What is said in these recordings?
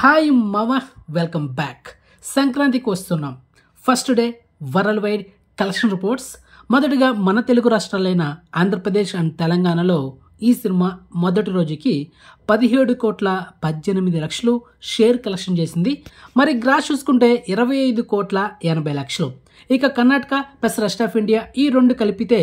Hi మామ, welcome back. సంక్రాంతికి వస్తున్నాం. First day world wide collection reports. మొదటిగా మన తెలుగు రాష్ట్రాలైన ఆంధ్రప్రదేశ్ అండ్ తెలంగాణలో ఈ సినిమా మొదటి రోజుకి 17,18,00,000 షేర్ కలెక్షన్ చేసింది. మరి గ్రాస్ చూసుకుంటే 25,80,00,000. ఇక Karnataka plus rest of India ఈ రెండు కలిపితే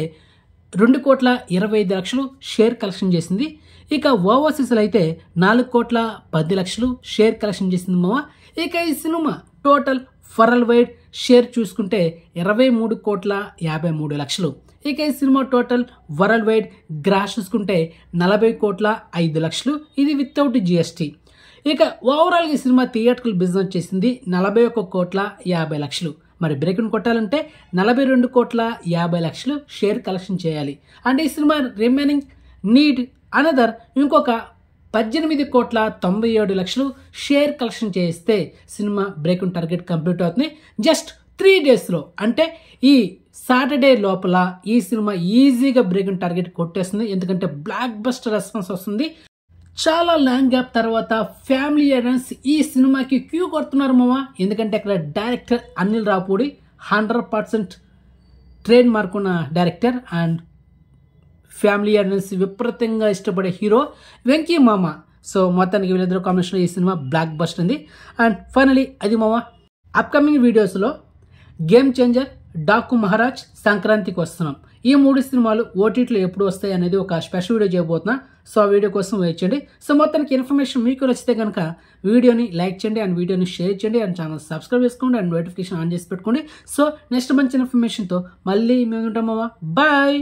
2,25,00,000 షేర్ కలెక్షన్ చేసింది. ఇక ఓవర్సీస్లో అయితే 4,10,00,000 షేర్ కలెక్షన్ చేసింది మామ. ఇక ఈ cinema total worldwide share చూసుకుంటే 23,53,00,000. ఇక ఈ cinema total worldwide gross చూసుకుంటే 40,05,00,000. ఇది వితౌట్ జిఎస్టీ. ఇక ఓవరాల్గా ఈ సినిమా థియేట్రికల్ బిజినెస్ చేసింది 41,50,00,000. మరి బ్రేక్ను కొట్టాలంటే 42,50,00,000 షేర్ కలెక్షన్ చేయాలి. అండ్ ఈ సినిమా రిమైనింగ్ నీడ్ అనదర్ ఇంకొక 18,97,00,000 షేర్ కలెక్షన్ చేస్తే సినిమా బ్రేక్ టార్గెట్ కంప్లీట్ అవుతుంది. జస్ట్ 3 డేస్లో అంటే ఈ సాటర్డే లోపల ఈ సినిమా ఈజీగా బ్రేక్ టార్గెట్ కొట్టేస్తుంది. ఎందుకంటే బ్లాక్ బస్టర్ రెస్పాన్స్ వస్తుంది. చాలా లాంగ్ గ్యాప్ తర్వాత ఫ్యామిలీ ఆడియన్స్ ఈ సినిమాకి క్యూ కొడుతున్నారు మామ. ఎందుకంటే అక్కడ director Anil Ravipudi 100% trade mark ఉన్న డైరెక్టర్ అండ్ ఫ్యామిలీ ఆడియన్స్ విపరీతంగా ఇష్టపడే హీరో వెంకీ మామ. సో మొత్తానికి వీళ్ళిద్దరు కాంబినేషన్లో ఈ సినిమా బ్లాక్ బస్టర్ ఉంది. అండ్ ఫైనలీ అది మామ అప్కమింగ్ వీడియోస్లో గేమ్ చేంజర్, డాకు మహారాజ్, సంక్రాంతికి వస్తున్నాం. ఈ 3 సినిమాలు ఓటీటీలో ఎప్పుడు వస్తాయి అనేది ఒక స్పెషల్ వీడియో చేయబోతున్నా. సో ఆ వీడియో కోసం వెయిట్ చేయండి. సో మొత్తానికి ఇన్ఫర్మేషన్ మీకు నచ్చితే కనుక వీడియోని లైక్ చేయండి అండ్ వీడియోని షేర్ చేయండి అండ్ ఛానల్ సబ్స్క్రైబ్ చేసుకోండి అండ్ నోటిఫికేషన్ ఆన్ చేసి పెట్టుకోండి. సో నెక్స్ట్ మంచి ఇన్ఫర్మేషన్తో మళ్ళీ మేము ఉంటాం మామ. బాయ్.